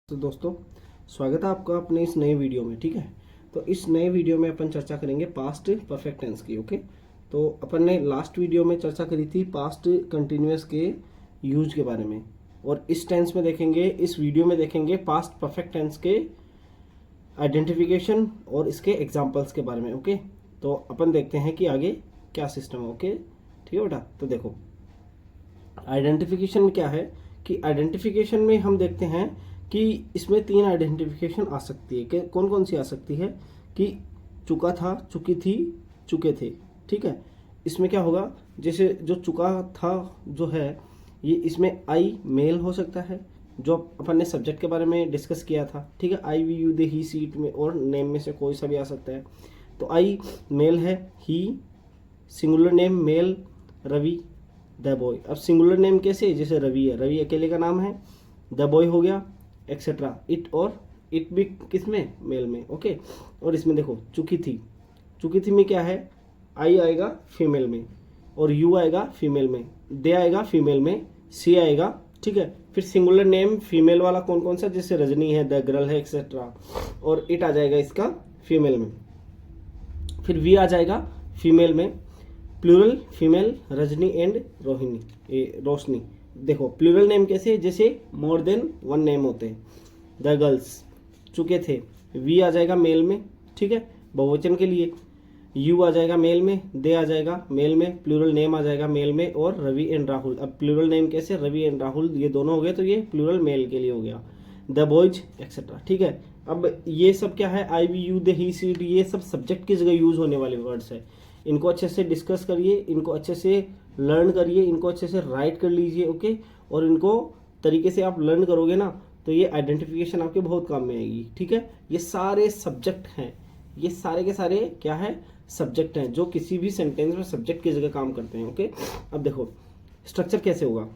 तो दोस्तों, स्वागत है आपका अपने इस नए वीडियो में। ठीक है, तो इस नए वीडियो में अपन चर्चा करेंगे पास्ट परफेक्ट टेंस की। ओके, तो अपन ने लास्ट वीडियो में चर्चा करी थी पास्ट कंटिन्यूअस के यूज के बारे में, और इस टेंस में देखेंगे, इस वीडियो में देखेंगे पास्ट परफेक्ट टेंस के आइडेंटिफिकेशन और इसके एग्जाम्पल्स के बारे में। ओके, तो अपन देखते हैं कि आगे क्या सिस्टम है। ओके, ठीक है बेटा। तो देखो, आइडेंटिफिकेशन में क्या है कि आइडेंटिफिकेशन में हम देखते हैं कि इसमें तीन आइडेंटिफिकेशन आ सकती है। कि कौन कौन सी आ सकती है कि चुका था, चुकी थी, चुके थे। ठीक है, इसमें क्या होगा, जैसे जो चुका था जो है ये, इसमें आई मेल हो सकता है, जो अपन ने सब्जेक्ट के बारे में डिस्कस किया था। ठीक है, I we you they he सीट में और नेम में से कोई सा भी आ सकता है। तो आई मेल है, he singular name male Ravi the boy. अब सिंगुलर नेम कैसे, जैसे रवि है, रवि अकेले का नाम है, द बॉय हो गया, एक्सेट्रा। इट, और इट भी किस में, मेल में। ओके, और इसमें देखो चुकी थी, चुकी थी में क्या है, आई आएगा फीमेल में, और यू आएगा फीमेल में, दे आएगा फीमेल में, सी आएगा। ठीक है, फिर सिंगुलर नेम फीमेल वाला कौन कौन सा, जैसे रजनी है, द गर्ल है, एक्सेट्रा, और इट आ जाएगा इसका फीमेल में। फिर वी आ जाएगा फीमेल में, plural female, Rajni and Rohini, Roshni. देखो प्लूरल नेम कैसे, जैसे मोर देन वन नेम होते हैं। द गर्ल्स चुके थे, वी आ जाएगा मेल में। ठीक है, बहुवचन के लिए यू आ जाएगा मेल में, दे आ जाएगा मेल में, प्लूरल नेम आ जाएगा मेल में, और रवि एंड राहुल। अब प्लूरल नेम कैसे, रवि एंड राहुल ये दोनों हो गए, तो ये प्लूरल मेल के लिए हो गया, द बॉयज एक्सेट्रा। ठीक है, अब ये सब क्या है, आई वी यू दे ही सी, ये सब सब्जेक्ट की जगह यूज होने वाले वर्ड्स है। इनको अच्छे से डिस्कस करिए, इनको अच्छे से लर्न करिए, इनको अच्छे से राइट कर लीजिए। ओके, और इनको तरीके से आप लर्न करोगे ना, तो ये आइडेंटिफिकेशन आपके बहुत काम में आएगी। ठीक है, ये सारे सब्जेक्ट हैं, ये सारे के सारे क्या है, सब्जेक्ट हैं, जो किसी भी सेंटेंस में सब्जेक्ट की जगह काम करते हैं। ओके, अब देखो स्ट्रक्चर कैसे होगा।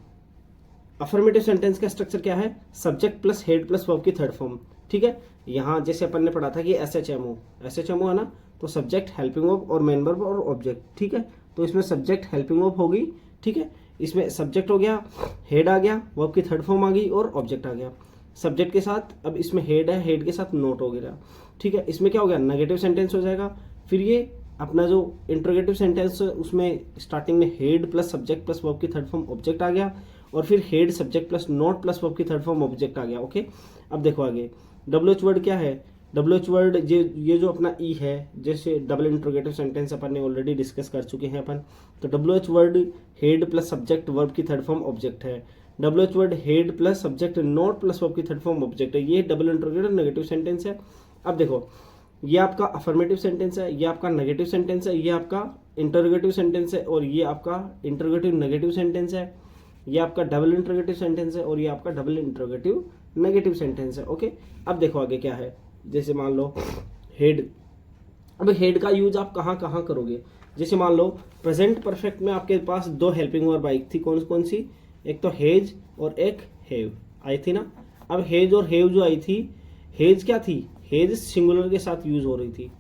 अफर्मेटिव सेंटेंस का स्ट्रक्चर क्या है, subject plus head plus verb की थर्ड फॉर्म। ठीक है, यहाँ जैसे अपन ने पढ़ा था कि एस एच एम ओ है ना, तो सब्जेक्ट, हेल्पिंग वर्ब और मेन वर्ब और ऑब्जेक्ट। ठीक है, तो इसमें सब्जेक्ट हेल्पिंग वर्ब होगी। ठीक है, इसमें सब्जेक्ट हो गया, हेड आ गया, वर्ब की थर्ड फॉर्म आ गई, और ऑब्जेक्ट आ गया सब्जेक्ट के साथ। अब इसमें हेड है, हेड के साथ नोट हो गया। ठीक है, इसमें क्या हो गया, नेगेटिव सेंटेंस हो जाएगा। फिर ये अपना जो इंट्रोगेटिव सेंटेंस है उसमें स्टार्टिंग में head plus subject plus verb की थर्ड फॉर्म ऑब्जेक्ट आ गया, और फिर head subject plus note plus verb की थर्ड फॉर्म ऑब्जेक्ट आ गया। ओके, अब देखो आगे डब्ल्यू एच वर्ड क्या है, डब्ल्यू एच वर्ड ये जो अपना ई है, जैसे डबल इंट्रोगेटिव सेंटेंस अपन ने ऑलरेडी डिस्कस कर चुके हैं अपन। तो W H word head plus subject verb की थर्ड फॉर्म ऑब्जेक्ट है। W H word head plus subject note plus verb की थर्ड फॉर्म ऑब्जेक्ट है। ये डबल इंट्रोगेटिव नेगेटिव सेंटेंस है। अब देखो, ये आपका अफर्मेटिव सेंटेंस है, ये आपका नेगेटिव सेंटेंस है, ये आपका इंटरोगेटिव सेंटेंस है, और ये आपका इंटरोगेटिव नेगेटिव सेंटेंस है। ये आपका डबल इंटरोगेटिव सेंटेंस है, और ये आपका डबल इंटरोगेटिव नेगेटिव सेंटेंस है। ओके, अब देखो आगे क्या है, जैसे मान लो हेड। अब हेड का यूज आप कहाँ कहाँ करोगे, जैसे मान लो प्रेजेंट परफेक्ट में आपके पास दो हेल्पिंग वर्ब आई थी, कौन कौन सी, एक तो हेज और एक हेव आई थी ना। अब हेज और हेव जो आई थी, हेज क्या थी, हेज सिंगुलर के साथ यूज हो रही थी,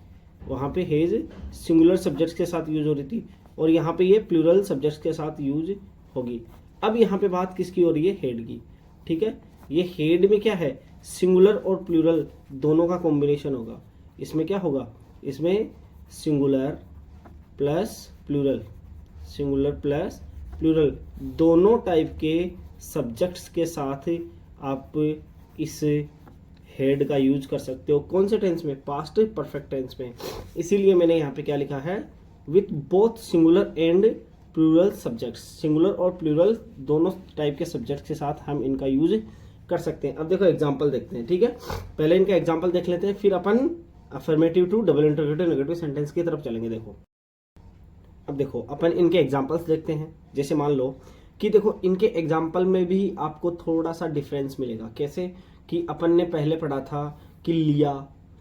वहां पे हेज सिंगुलर सब्जेक्ट्स के साथ यूज हो रही थी, और यहाँ पे ये प्लूरल सब्जेक्ट्स के साथ यूज होगी। अब यहाँ पे बात किसकी हो रही है, हेड की। ठीक है, ये हेड में क्या है, सिंगुलर और प्लूरल दोनों का कॉम्बिनेशन होगा। इसमें क्या होगा, इसमें singular plus plural, singular plus plural दोनों टाइप के सब्जेक्ट्स के साथ आप इस हेड का यूज कर सकते हो। कौन से टेंस में, पास्ट परफेक्ट टेंस में। इसीलिए मैंने यहाँ पे क्या लिखा है, with both singular and plural subjects, singular और प्लूरल दोनों टाइप के सब्जेक्ट्स के साथ हम इनका यूज कर सकते हैं। अब देखो एग्जांपल देखते हैं। ठीक है, पहले इनका एग्जांपल देख लेते हैं, फिर अपन affirmative to double interrogative negative sentence की तरफ चलेंगे। देखो अब देखो अपन इनके एग्जांपल्स देखते हैं। जैसे मान लो कि देखो इनके एग्जांपल में भी आपको थोड़ा सा डिफरेंस मिलेगा। कैसे कि अपन ने पहले पढ़ा था कि लिया,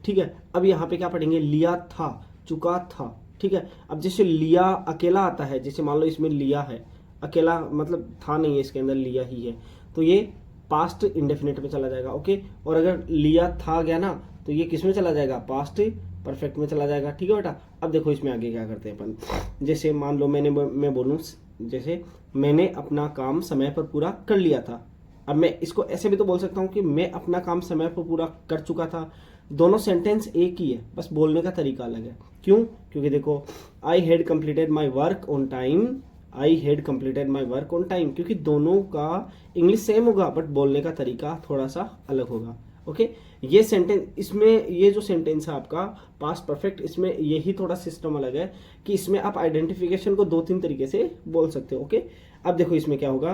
ठीक है, अब यहाँ पे क्या पढ़ेंगे, लिया था, चुका था। ठीक है, अब जैसे लिया अकेला आता है, जैसे मान लो इसमें लिया है, अकेला मतलब था नहीं है, इसके अंदर लिया ही है, तो ये पास्ट इंडेफिनिट में चला जाएगा। ओके, और अगर लिया था गया ना, तो ये किस में चला जाएगा, पास्ट परफेक्ट में चला जाएगा। ठीक है बेटा, अब देखो इसमें आगे क्या करते हैं अपन। जैसे मान लो मैं बोलूँ, जैसे मैंने अपना काम समय पर पूरा कर लिया था। अब मैं इसको ऐसे भी तो बोल सकता हूँ कि मैं अपना काम समय पर पूरा कर चुका था। दोनों सेंटेंस एक ही है, बस बोलने का तरीका अलग है। क्यों? क्योंकि देखो, I had completed my work on time, I had completed my work on time, क्योंकि दोनों का इंग्लिश सेम होगा बट बोलने का तरीका थोड़ा सा अलग होगा। ओके, ये सेंटेंस, इसमें ये जो सेंटेंस है आपका पास्ट परफेक्ट, इसमें यही थोड़ा सिस्टम अलग है कि इसमें आप आइडेंटिफिकेशन को 2-3 तरीके से बोल सकते हो। ओके, अब देखो इसमें क्या होगा,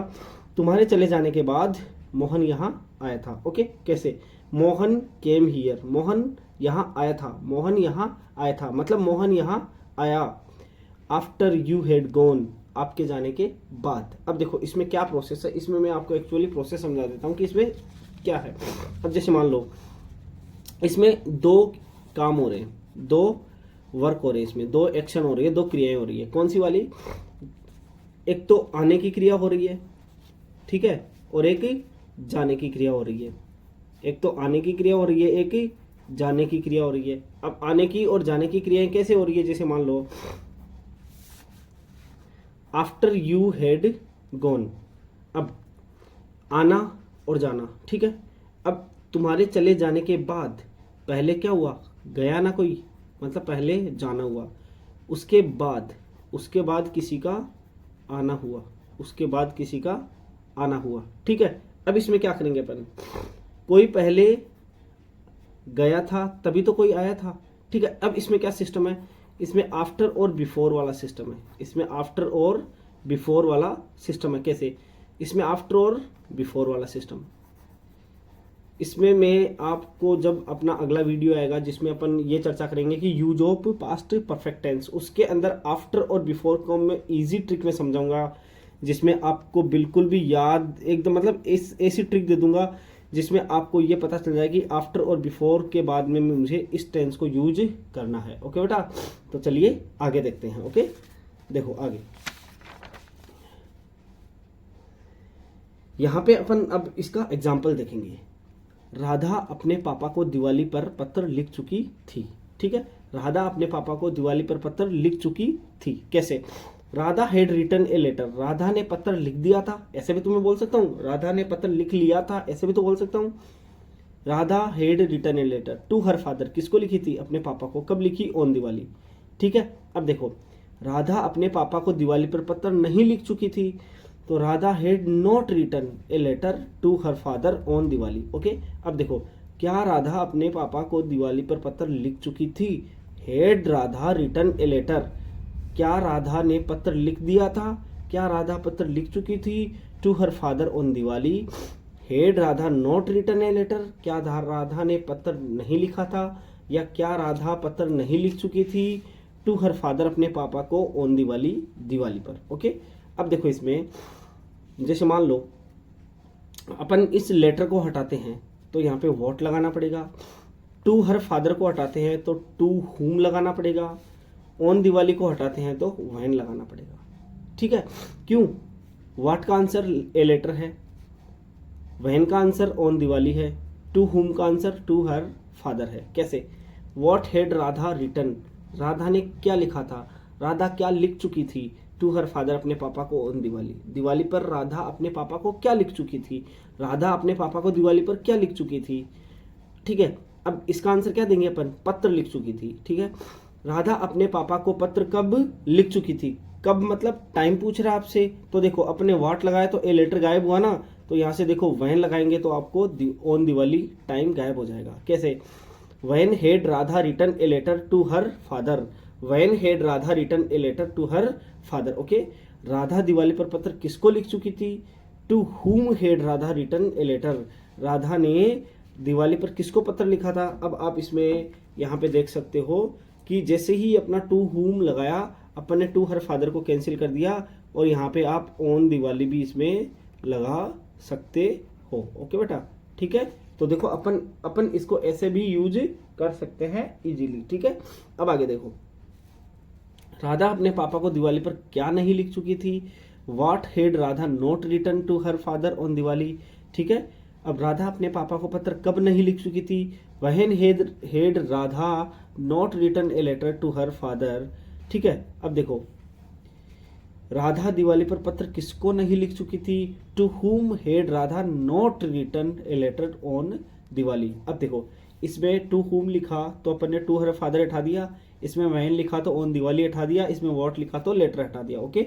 तुम्हारे चले जाने के बाद मोहन यहाँ आया था। ओके, कैसे? मोहन केम हियर, मोहन यहाँ आया था, मोहन यहाँ आया था, मतलब मोहन यहाँ आया। आफ्टर यू हैड गॉन, आपके जाने के बाद। अब देखो इसमें क्या प्रोसेस है, इसमें मैं आपको एक्चुअली प्रोसेस समझा देता हूँ कि इसमें क्या है। अब जैसे मान लो इसमें 2 काम हो रहे हैं, 2 वर्क हो रहे हैं, इसमें 2 एक्शन हो रही है, 2 क्रियाएं हो रही है। कौन सी वाली? एक तो आने की क्रिया हो रही है, ठीक है, और एक जाने की क्रिया हो रही है। एक तो आने की क्रिया हो रही है, एक जाने की क्रिया हो रही है। अब आने की और जाने की क्रियाएं कैसे हो रही है? जैसे मान लो आफ्टर यू हैड गॉन, अब आना और जाना, ठीक है। अब तुम्हारे चले जाने के बाद पहले क्या हुआ? गया ना कोई, मतलब पहले जाना हुआ, उसके बाद किसी का आना हुआ, उसके बाद किसी का आना हुआ, ठीक है। अब इसमें क्या करेंगे अपन? कोई पहले गया था तभी तो कोई आया था, ठीक है। अब इसमें क्या सिस्टम है? इसमें आफ्टर और बिफोर वाला सिस्टम है, इसमें आफ्टर और बिफोर वाला सिस्टम है। कैसे? इसमें आफ्टर और बिफोर वाला सिस्टम, इसमें मैं आपको जब अपना अगला वीडियो आएगा जिसमें अपन ये चर्चा करेंगे कि use of past perfect tense, उसके अंदर आफ्टर और बिफोर को मैं इजी ट्रिक में समझाऊंगा, जिसमें आपको बिल्कुल भी याद एकदम, मतलब ऐसी ट्रिक दे दूंगा जिसमें आपको ये पता चल जाए कि आफ्टर और बिफोर के बाद में मुझे इस टेंस को यूज करना है। ओके बेटा, तो चलिए आगे देखते हैं। ओके, देखो आगे यहाँ पे अपन अब इसका एग्जाम्पल देखेंगे। राधा अपने पापा को दिवाली पर पत्र लिख चुकी थी, ठीक है। राधा अपने पापा को दिवाली पर पत्र लिख चुकी थी। कैसे? Radha had written a letter, Radha ने पत्र लिख दिया था, ऐसे भी तुम्हें बोल सकता हूँ। राधा ने पत्र लिख लिया था, ऐसे भी तो बोल सकता हूँ। Radha had written a letter to her father, किसको लिखी थी? अपने पापा को। कब लिखी? ऑन दिवाली, ठीक है। अब देखो, राधा अपने पापा को दिवाली पर पत्र नहीं लिख चुकी थी, तो Radha had not written a letter to her father on Diwali. Okay, अब देखो, क्या राधा अपने पापा को दिवाली पर पत्र लिख चुकी थी? Had Radha written a letter, क्या राधा ने पत्र लिख दिया था? क्या राधा पत्र लिख चुकी थी to her father on Diwali? Had Radha not written a letter, क्या राधा ने पत्र नहीं लिखा था, या क्या राधा पत्र नहीं लिख चुकी थी टू हर फादर, अपने पापा को, ऑन दिवाली, दिवाली पर। ओके, अब देखो इसमें जैसे मान लो अपन इस लेटर को हटाते हैं तो यहाँ पे वॉट लगाना पड़ेगा। टू हर फादर को हटाते हैं तो टू हुम लगाना पड़ेगा। ऑन दिवाली को हटाते हैं तो व्हेन लगाना पड़ेगा, ठीक है। क्यों? व्हाट का आंसर ए लेटर है, व्हेन का आंसर ऑन दिवाली है, टू हुम का आंसर टू हर फादर है। कैसे? What had Radha written, Radha ने क्या लिखा था, राधा क्या लिख चुकी थी टू हर फादर, अपने पापा को, ऑन दिवाली, दिवाली पर राधा अपने पापा को क्या लिख चुकी थी, राधा अपने पापा को दिवाली पर क्या लिख चुकी थी, ठीक है। अब इसका आंसर क्या देंगे अपन? पत्र लिख चुकी थी, ठीक है। राधा अपने पापा को पत्र कब लिख चुकी थी? कब मतलब टाइम पूछ रहा है आपसे, तो देखो अपने वाट लगाया तो ए लेटर गायब हुआ ना, तो यहाँ से देखो वैन लगाएंगे तो आपको ऑन दिवाली टाइम गायब हो जाएगा। कैसे? When had Radha written a letter to her father, when had Radha written a letter to her father. Okay, Radha Diwali पर पत्र किसको लिख चुकी थी? To whom had Radha written a letter, Radha ने दिवाली पर किसको पत्र लिखा था? अब आप इसमें यहाँ पे देख सकते हो कि जैसे ही अपना टू हुम लगाया, अपन ने टू हर फादर को कैंसिल कर दिया, और यहाँ पे आप ऑन दिवाली भी इसमें लगा सकते हो। ओके बेटा, ठीक है। तो देखो अपन इसको ऐसे भी यूज कर सकते हैं इजीली, ठीक है। अब आगे देखो, राधा अपने पापा को दिवाली पर क्या नहीं लिख चुकी थी? What had Radha not written to her father on Diwali, ठीक है। अब राधा अपने पापा को पत्र कब नहीं लिख चुकी थी? When had Radha not written a letter to her father, ठीक है। अब देखो राधा दिवाली पर पत्र किसको नहीं लिख चुकी थी? To whom had Radha not written a letter on Diwali. अब देखो इसमें टू हुम लिखा तो अपन ने टू हर फादर हटा दिया, इसमें वैन लिखा तो ऑन दिवाली हटा दिया, इसमें वॉट लिखा तो लेटर हटा दिया। ओके,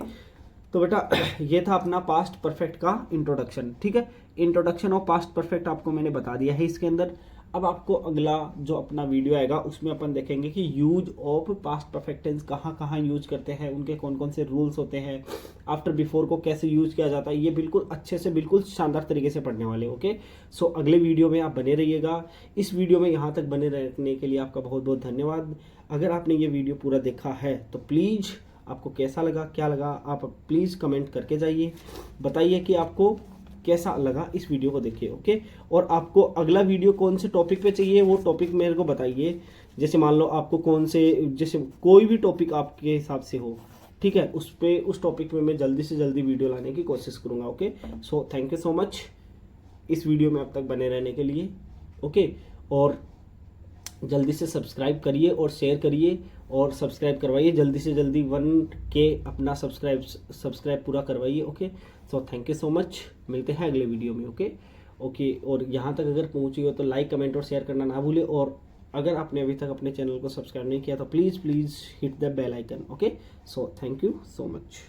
तो बेटा ये था अपना पास्ट परफेक्ट का इंट्रोडक्शन। ठीक है, इंट्रोडक्शन ऑफ पास्ट परफेक्ट आपको मैंने बता दिया है इसके अंदर। अब आपको अगला जो अपना वीडियो आएगा उसमें अपन देखेंगे कि use of past perfect tense कहाँ कहाँ यूज करते हैं, उनके कौन कौन से रूल्स होते हैं, आफ्टर बिफोर को कैसे यूज किया जाता है, ये बिल्कुल अच्छे से बिल्कुल शानदार तरीके से पढ़ने वाले। ओके, सो अगले वीडियो में आप बने रहिएगा। इस वीडियो में यहाँ तक बने रहने के लिए आपका बहुत बहुत धन्यवाद। अगर आपने ये वीडियो पूरा देखा है तो प्लीज़ आपको कैसा लगा, क्या लगा, आप प्लीज़ कमेंट करके जाइए, बताइए कि आपको कैसा लगा इस वीडियो को देखिए। ओके, और आपको अगला वीडियो कौन से टॉपिक पे चाहिए वो टॉपिक मेरे को बताइए। जैसे मान लो आपको कौन से, जैसे कोई भी टॉपिक आपके हिसाब से हो, ठीक है, उस टॉपिक में मैं जल्दी से जल्दी वीडियो लाने की कोशिश करूँगा। Okay, so thank you so much इस वीडियो में अब तक बने रहने के लिए। ओके, और जल्दी से सब्सक्राइब करिए और शेयर करिए और सब्सक्राइब करवाइए जल्दी से जल्दी 1K अपना सब्सक्राइब पूरा करवाइए। Okay, so thank you so much, मिलते हैं अगले वीडियो में। ओके, और यहाँ तक अगर पहुँची हो तो लाइक कमेंट और शेयर करना ना भूले, और अगर आपने अभी तक अपने चैनल को सब्सक्राइब नहीं किया तो please hit the bell icon. Okay, so thank you so much.